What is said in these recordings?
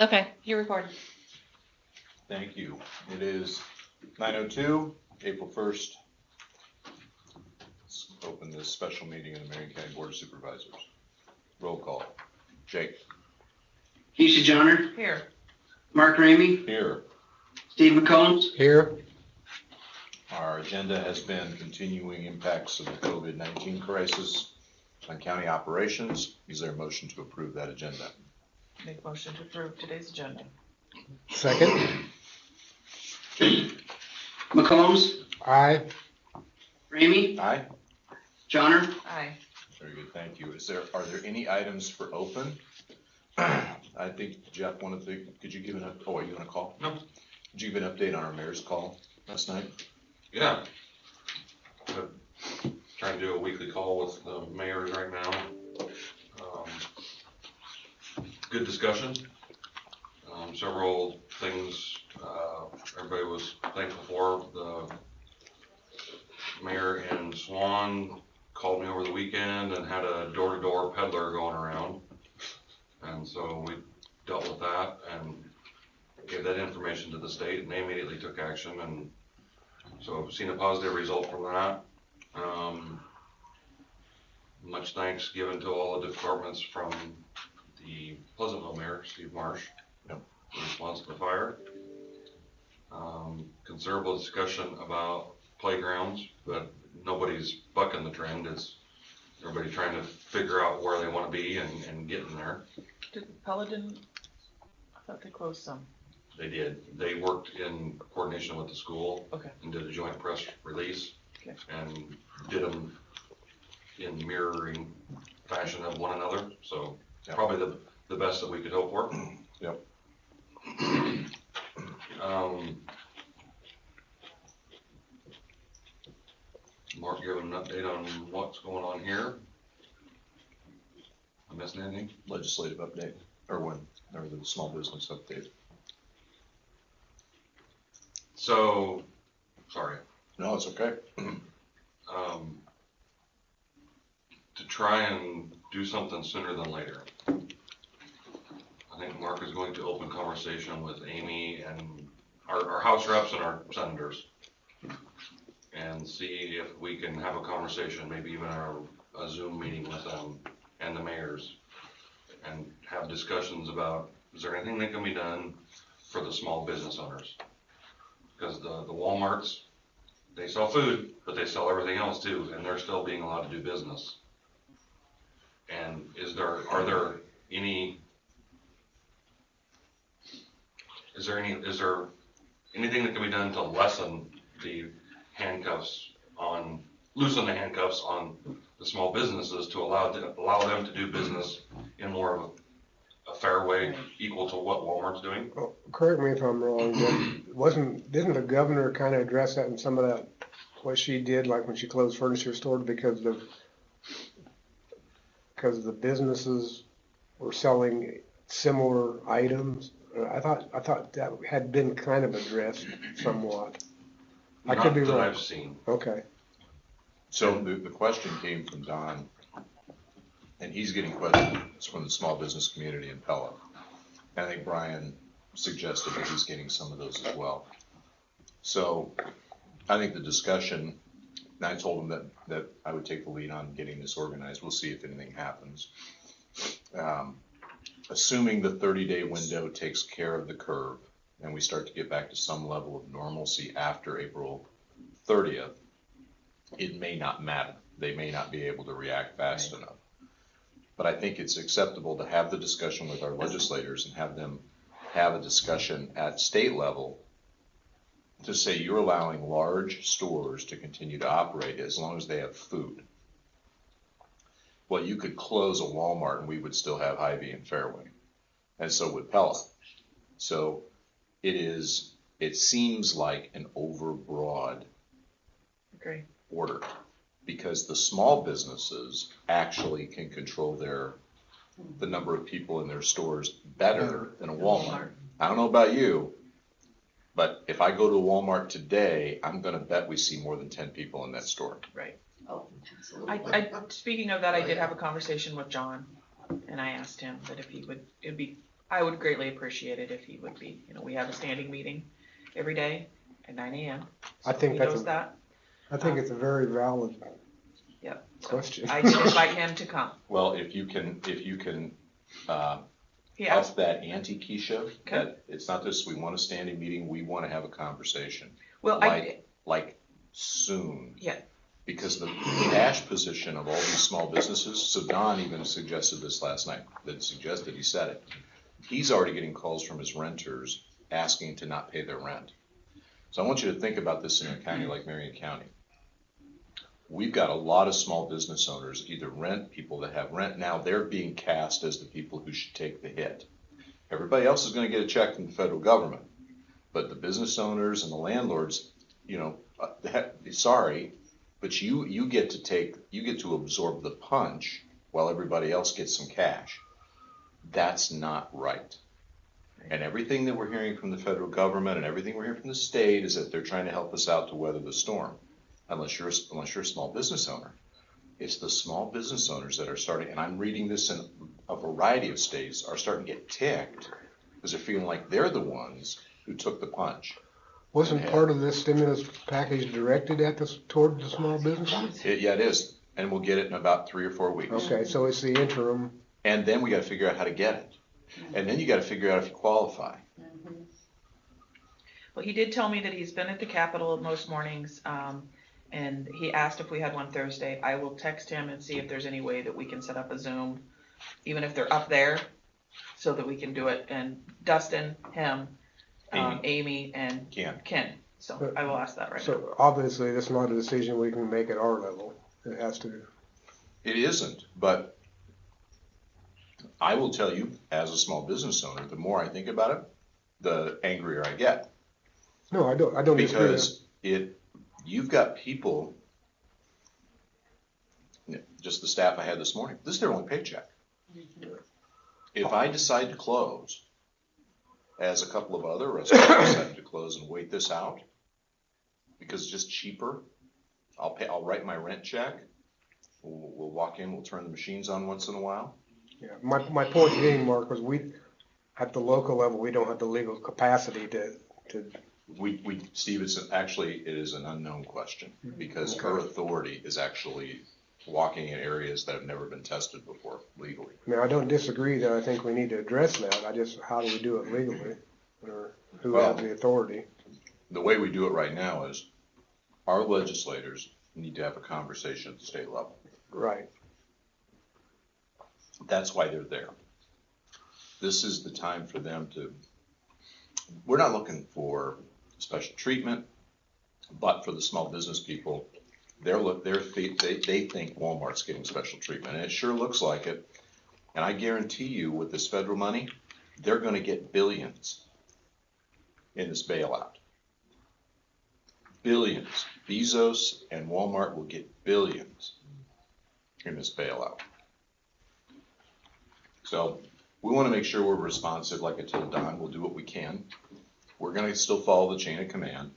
Okay, you're recording. Thank you. It is 9:02, April 1st. Let's open this special meeting of the Marion County Board of Supervisors. Roll call. Jake. Keisha Johnner. Here. Mark Ramey. Here. Steve McCombs. Here. Our agenda has been continuing impacts of the COVID-19 crisis on county operations. Is there a motion to approve that agenda? Make motion to approve today's agenda. Second. Jake. McCombs. Aye. Ramey. Aye. Johnner. Aye. Very good, thank you. Are there any items for open? I think Jeff wanted to, could you give an oh, are you on a call? No. Could you give an update on our mayor's call last night? Yeah. I'm trying to do a weekly call with the mayors right now. Good discussion. Several things everybody was thankful for. The mayor in Swan called me over the weekend and had a door-to-door peddler going around. And so we dealt with that and gave that information to the state, and they immediately took action. And so I've seen a positive result from that. Much thanks given to all the departments from the Pleasantville Mayor, Steve Marsh, in response to the fire. Considerable discussion about playgrounds, but nobody's bucking the trend. It's everybody trying to figure out where they want to be and getting there. Did Paladin, I thought they closed some. They did. They worked in coordination with the school. Okay. And did a joint press release. Okay. And did them in mirroring fashion of one another. So Yep. Probably the best that we could hope for. Yep. Mark, give an update on what's going on here. I missing anything? Legislative update, or the small business update. So, sorry. No, it's okay. To try and do something sooner than later. I think Mark is going to open conversation with Amy and our House reps and our senators and see if we can have a conversation, maybe even a Zoom meeting with them and the mayors, and have discussions about, is there anything that can be done for the small business owners? Because the Walmarts, they sell food, but they sell everything else too, and they're still being allowed to do business. And is there anything that can be done to loosen the handcuffs on the small businesses to allow them to do business in more of a fair way, equal to what Walmart's doing? Well, correct me if I'm wrong, but didn't the governor kind of address that in some of that, what she did, like when she closed furniture stores because the businesses were selling similar items? I thought that had been kind of addressed somewhat. I could be wrong. Not that I've seen. Okay. So the question came from Don, and he's getting questions from the small business community in Pella. And I think Brian suggested that he's getting some of those as well. So I think the discussion, and I told him that I would take the lead on getting this organized. We'll see if anything happens. Assuming the 30-day window takes care of the curve and we start to get back to some level of normalcy after April 30th, it may not matter. They may not be able to react fast enough. But I think it's acceptable to have the discussion with our legislators and have them have a discussion at state level to say you're allowing large stores to continue to operate as long as they have food. Well, you could close a Walmart and we would still have Hy-Vee and Fairway, and so would Pella. So it seems like an overbroad order, because the small businesses actually can control the number of people in their stores better than a Walmart. I don't know about you, but if I go to a Walmart today, I'm gonna bet we see more than 10 people in that store. Right. Oh, absolutely. Speaking of that, I did have a conversation with John, and I asked him that if he would, I would greatly appreciate it if he would be, we have a standing meeting every day at 9 a.m. I think he that's knows that. I think it's a very valid Yep. So question. I did invite him to come. Well, if you can, He asked, up that ante, Keisha, Okay. that it's not just we want a standing meeting, we want to have a conversation. well, Like soon. Yeah. Because the cash position of all these small businesses, so Don even suggested this last night, he said it. He's already getting calls from his renters asking to not pay their rent. So I want you to think about this in a county like Marion County. We've got a lot of small business owners, either people that have rent, now they're being cast as the people who should take the hit. Everybody else is gonna get a check from the federal government, but the business owners and the landlords, sorry, but you get to absorb the punch while everybody else gets some cash. That's not right. And everything that we're hearing from the federal government and everything we're hearing from the state is that they're trying to help us out to weather the storm. Unless you're a small business owner. It's the small business owners that are starting, and I'm reading this in a variety of states, are starting to get ticked because they're feeling like they're the ones who took the punch. Wasn't part of this stimulus package directed toward the small businesses? Yeah, it is, and we'll get it in about 3 or 4 weeks. Okay, so it's the interim. And then we gotta figure out how to get it. And then you gotta figure out if you qualify. well, he did tell me that he's been at the Capitol most mornings, and he asked if we had one Thursday. I will text him and see if there's any way that we can set up a Zoom, even if they're up there, so that we can do it. And Dustin, him, Amy, and Ken. So I will ask that right now. So obviously, that's not a decision we can make at our level. It has to. It isn't, but I will tell you, as a small business owner, the more I think about it, the angrier I get. No, I don't disagree. Because you've got people, just the staff I had this morning, this is their only paycheck. If I decide to close, as a couple of other restaurants decided to close and wait this out, because it's just cheaper, I'll write my rent check, we'll walk in, we'll turn the machines on once in a while. Yeah, my point being, Mark, was at the local level, we don't have the legal capacity to. Steve, it is an unknown question, because her authority is actually walking in areas that have never been tested before legally. I mean, I don't disagree that I think we need to address that. How do we do it legally? Or who has the authority? The way we do it right now is our legislators need to have a conversation at the state level. Right. That's why they're there. This is the time for them we're not looking for special treatment, but for the small business people, they think Walmart's getting special treatment, and it sure looks like it. And I guarantee you, with this federal money, they're gonna get billions in this bailout. Billions. Bezos and Walmart will get billions in this bailout. So we wanna make sure we're responsive. Like I told Don, we'll do what we can. We're gonna still follow the chain of command.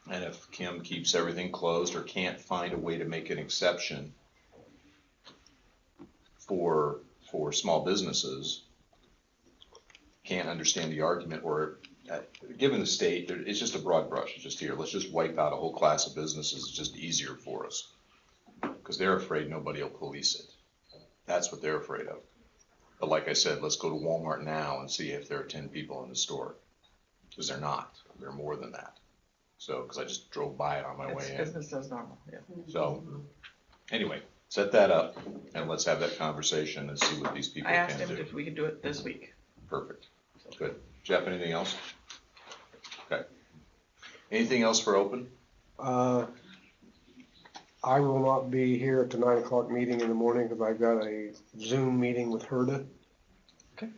And if Kim keeps everything closed or can't find a way to make an exception for small businesses, can't understand the argument, or given the state, it's just a broad brush. It's just here, let's just wipe out a whole class of businesses. It's just easier for us because they're afraid nobody will police it. That's what they're afraid of. But like I said, let's go to Walmart now and see if there are 10 people in the store, because they're not. They're more than that. So, because I just drove by it on my way in. Business as normal, yeah. So, anyway, set that up and let's have that conversation and see what these people I can asked him do. if we could do it this week. Perfect. Good. Jeff, anything else? Okay. Anything else for open? I will not be here at the 9 o'clock meeting in the morning because I've got a Zoom meeting with Herda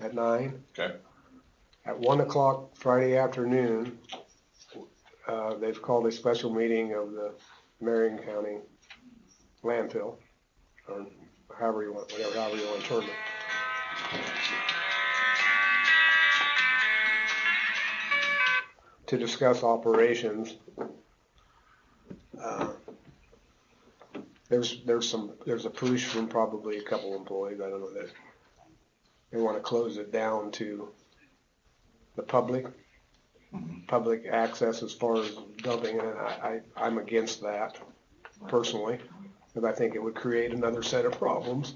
at 9. Okay. At 1 o'clock Friday afternoon, they've called a special meeting of the Marion County landfill, or however you want to term it. To discuss operations. There's a push from probably a couple employees. I don't know that. they wanna close it down to the public access as far as dumping, and I'm against that personally, because I think it would create another set of problems.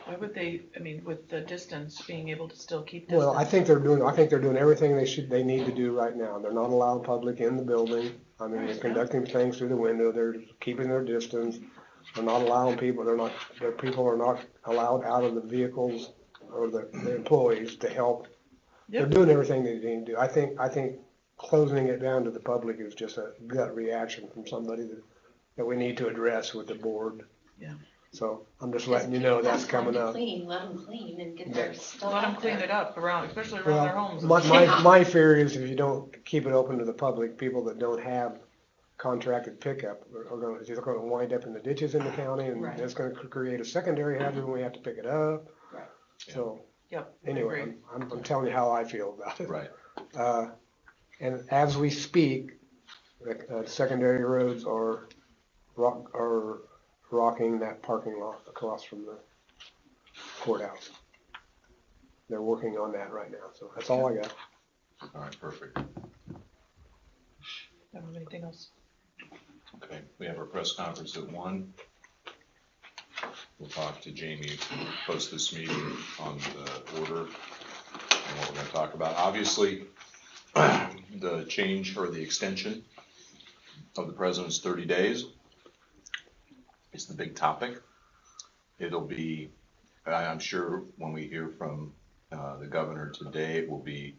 Why would they, I mean, with the distance, being able to still keep distance? Well, I think they're doing everything they need to do right now. They're not allowing public in the building. I mean, they're conducting things through the window, they're keeping their distance. They're not allowing people, their people are not allowed out of the vehicles or the employees to help. They're Yep. doing everything they need to do. I think closing it down to the public is just a gut reaction from somebody that we need to address with the board. Yeah. So I'm just letting you know that's coming up. Let them clean and get their stuff Let them out clean there. it up around, especially around their homes. My fear is if you don't keep it open to the public, people that don't have contracted pickup are just gonna wind up in the ditches in the county, and Right. it's gonna create a secondary hazard when we have to pick it up. Right. So, Yep. I anyway, agree. I'm telling you how I feel about it. Right. And as we speak, the secondary roads are rocking that parking lot across from the courthouse. They're working on that right now, so that's all I got. All right, perfect. Don't have anything else? Okay, we have our press conference at 1. We'll talk to Jamie post this meeting on the order and what we're gonna talk about. Obviously, the change or the extension of the president's 30 days is the big topic. It'll be, I'm sure when we hear from the governor today, it will be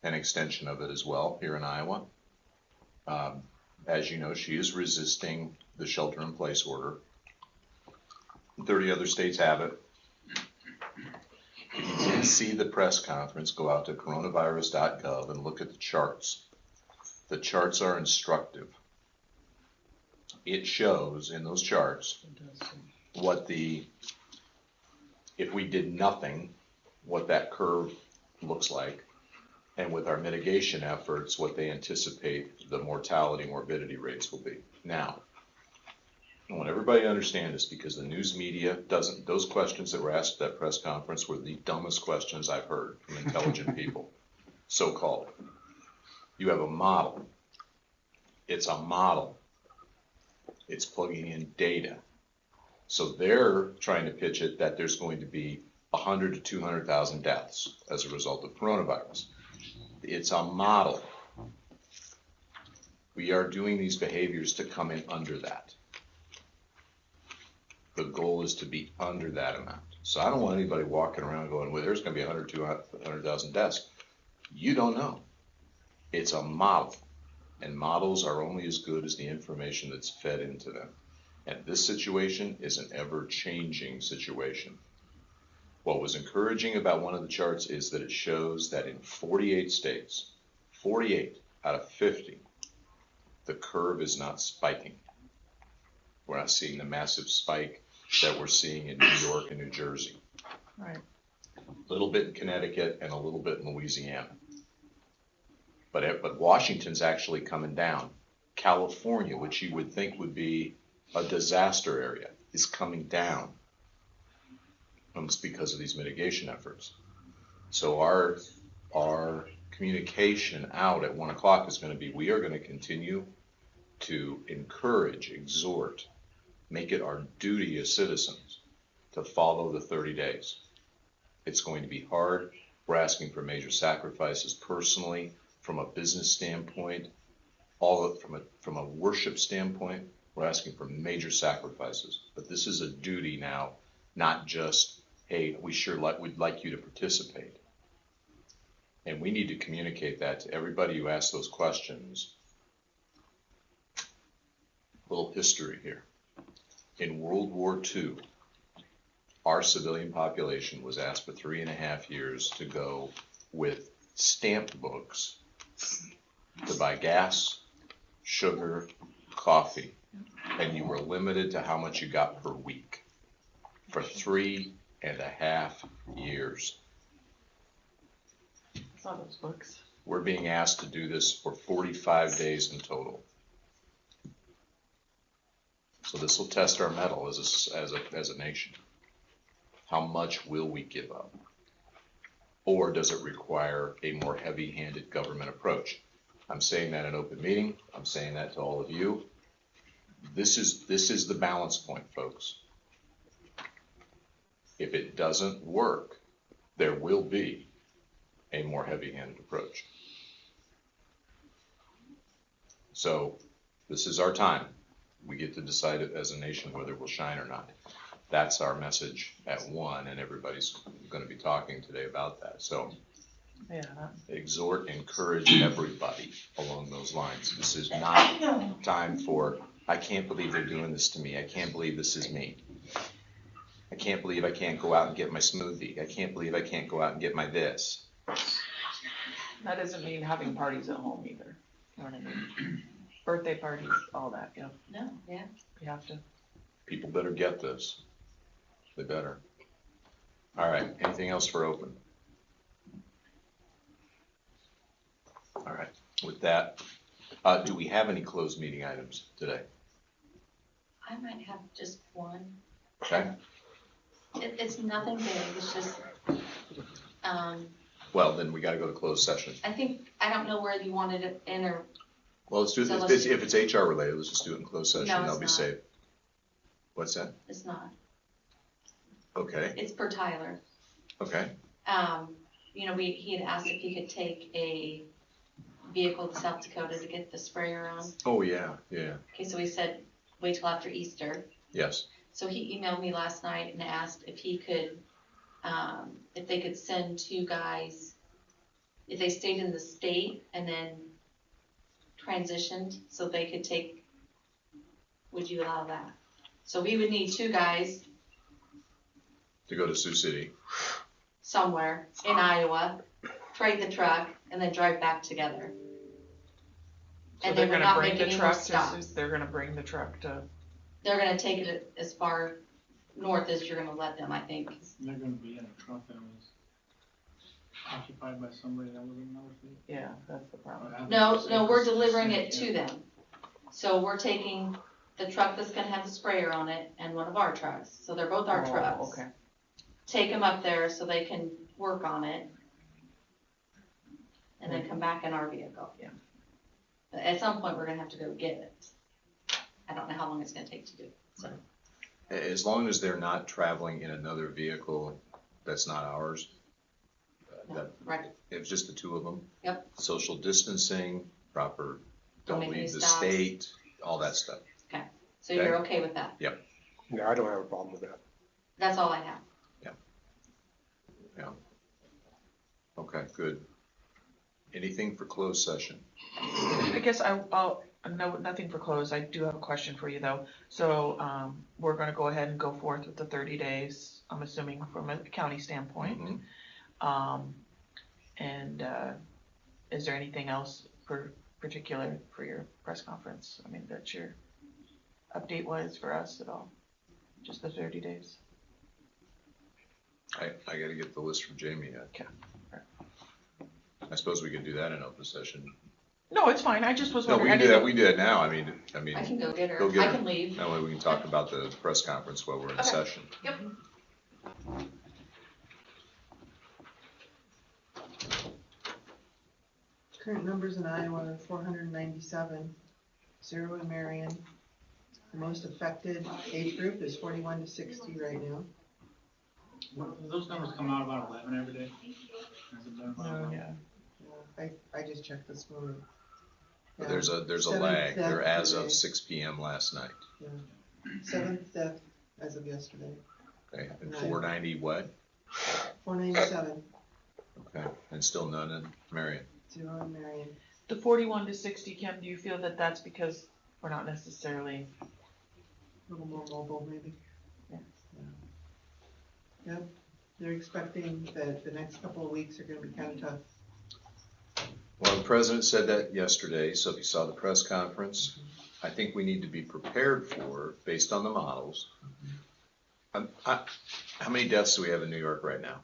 an extension of it as well here in Iowa. As you know, she is resisting the shelter-in-place order. 30 other states have it. If you didn't see the press conference, go out to coronavirus.gov and look at the charts. The charts are instructive. It shows in those charts what if we did nothing, what that curve looks like, and with our mitigation efforts, what they anticipate the mortality, morbidity rates will be. Now, I want everybody to understand this because the news media doesn't, those questions that were asked at that press conference were the dumbest questions I've heard from intelligent people, so-called. You have a model. It's a model. It's plugging in data. So they're trying to pitch it that there's going to be 100 to 200,000 deaths as a result of coronavirus. It's a model. We are doing these behaviors to come in under that. The goal is to be under that amount. So I don't want anybody walking around going, well, there's going to be 100, 200,000 deaths. You don't know. It's a model. And models are only as good as the information that's fed into them. And this situation is an ever-changing situation. What was encouraging about one of the charts is that it shows that in 48 states, 48 out of 50, the curve is not spiking. We're not seeing the massive spike that we're seeing in New York and New Jersey. Right. A little bit in Connecticut and a little bit in Louisiana. But Washington's actually coming down. California, which you would think would be a disaster area, is coming down. And it's because of these mitigation efforts. So our communication out at 1 o'clock is going to be, we are going to continue to encourage, exhort, make it our duty as citizens to follow the 30 days. It's going to be hard. We're asking for major sacrifices personally, from a business standpoint, from a worship standpoint, we're asking for major sacrifices. But this is a duty now, not just, hey, we'd like you to participate. And we need to communicate that to everybody who asks those questions. A little history here. In World War II, our civilian population was asked for 3.5 years to go with stamp books to buy gas, sugar, coffee, and you were limited to how much you got per week for 3.5 years. I saw those books. We're being asked to do this for 45 days in total. So this will test our mettle as a nation. How much will we give up? Or does it require a more heavy-handed government approach? I'm saying that in open meeting. I'm saying that to all of you. This is the balance point, folks. If it doesn't work, there will be a more heavy-handed approach. So this is our time. We get to decide it as a nation whether we'll shine or not. That's our message at 1, and everybody's going to be talking today about that. So Yeah. exhort, encourage everybody along those lines. This is not time for, I can't believe they're doing this to me. I can't believe this is me. I can't believe I can't go out and get my smoothie. I can't believe I can't go out and get my this. That doesn't mean having parties at home either. You know what I mean? Birthday parties, all that, yeah. No, yeah. You have to. People better get this. They better. All right, anything else for open? All right, with that, do we have any closed meeting items today? I might have just one. Okay, It's nothing big, it's just, well, then we gotta go to closed session. I don't know where you wanted it in or, Well, let's do So this, let's if it's HR related, let's just do it in closed session, No, it's that'll be not. safe. What's that? it's not. Okay, It's per Tyler. okay, He had asked if he could take a vehicle to South Dakota to get the sprayer on. oh, yeah, yeah, Okay, so he said, wait till after Easter. yes, So he emailed me last night and asked if he could, if they could send 2 guys, if they stayed in the state and then transitioned, so they could take, would you allow that? So we would need 2 guys to go to Sioux City. somewhere in Iowa, trade the truck, and then drive back together. So And they're they would gonna not bring make the any more truck to, stops. they're gonna bring the truck to, They're gonna take it as far north as you're gonna let them, I think. They're gonna be in a truck that was occupied by somebody that wasn't another fleet. yeah, that's the problem. No, we're delivering it to them. So we're taking the truck that's gonna have the sprayer on it and one of our trucks, so they're both our Oh, trucks. okay. Take them up there so they can work on it. And then come back in our vehicle. Yeah. But at some point, we're gonna have to go get it. I don't know how long it's gonna take to do, so. As long as they're not traveling in another vehicle that's not ours, that, Right, it's just the 2 of them. Yep. Social distancing, proper, Don't don't make any leave the stops. state, all that stuff. so you're okay with that? No, I don't have a problem with that. That's all I have. Okay, good. Anything for closed session? I guess I'll, no, nothing for close. I do have a question for you though. So, we're gonna go ahead and go forth with the 30 days, I'm assuming from a county standpoint. Mhm. And is there anything else particular for your press conference? I mean, that your update was for us at all? Just the 30 days? I gotta get the list from Jamie yet. Okay. I suppose we could do that in open session. No, it's fine. I just was No, wondering. we can do that, we can do that now, I mean, I can go get her. Go get I her. can leave. that way we can talk about the press conference while we're in Okay. session. Yep. Current numbers in Iowa are 497, 0 in Marion. The most affected age group is 41 to 60 right now. Those numbers come out about 11 every day. Has it been about No, 11? yeah. I just checked this morning. But Yeah, there's a seventh lag, death they're as today. of 6 PM last night, 7th death as of yesterday. okay, and Right. 490 what? 497, Okay, and still none in Marion. 0 in Marion. The 41 to 60, Kim, do you feel that that's because we're not necessarily, A little more mobile maybe. Yeah. Yep, they're expecting that the next couple of weeks are gonna be kind of tough. Well, the president said that yesterday, so if you saw the press conference, I think we need to be prepared for, based on the models. How many deaths do we have in New York right now?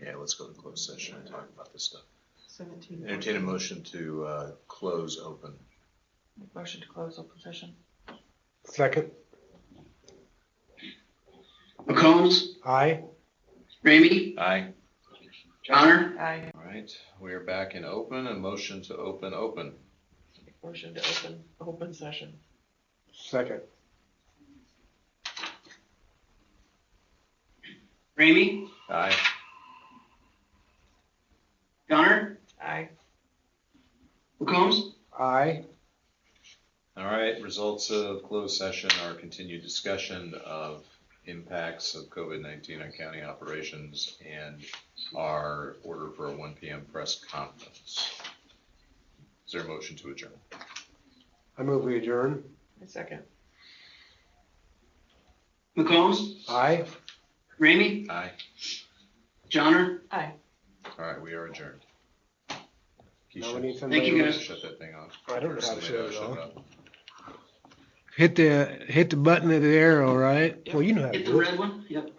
Yeah, let's go to closed session and talk about this stuff. 17. Entertain a motion to, close open. Motion to close open session. Second, McCombs, aye. Ramey, Aye. Johnner, Aye. All right, we are back in open, a motion to open. Motion to open session. Second, Ramey, Aye. Johnner, Aye. McCombs, aye. All right, results of closed session are continued discussion of impacts of COVID-19 on county operations and our order for a 1 PM press conference. Is there a motion to adjourn? I move we adjourn. A second. McCombs, Aye. Ramey, Aye. Johnner. Aye. All right, we are adjourned. Now we Keisha, need somebody. Thank you, to- guys. shut that thing off. I don't know how to Somebody shut it shut off. up. Hit the button of the arrow, right? Well, you know how to Hit the do it. red one, yep.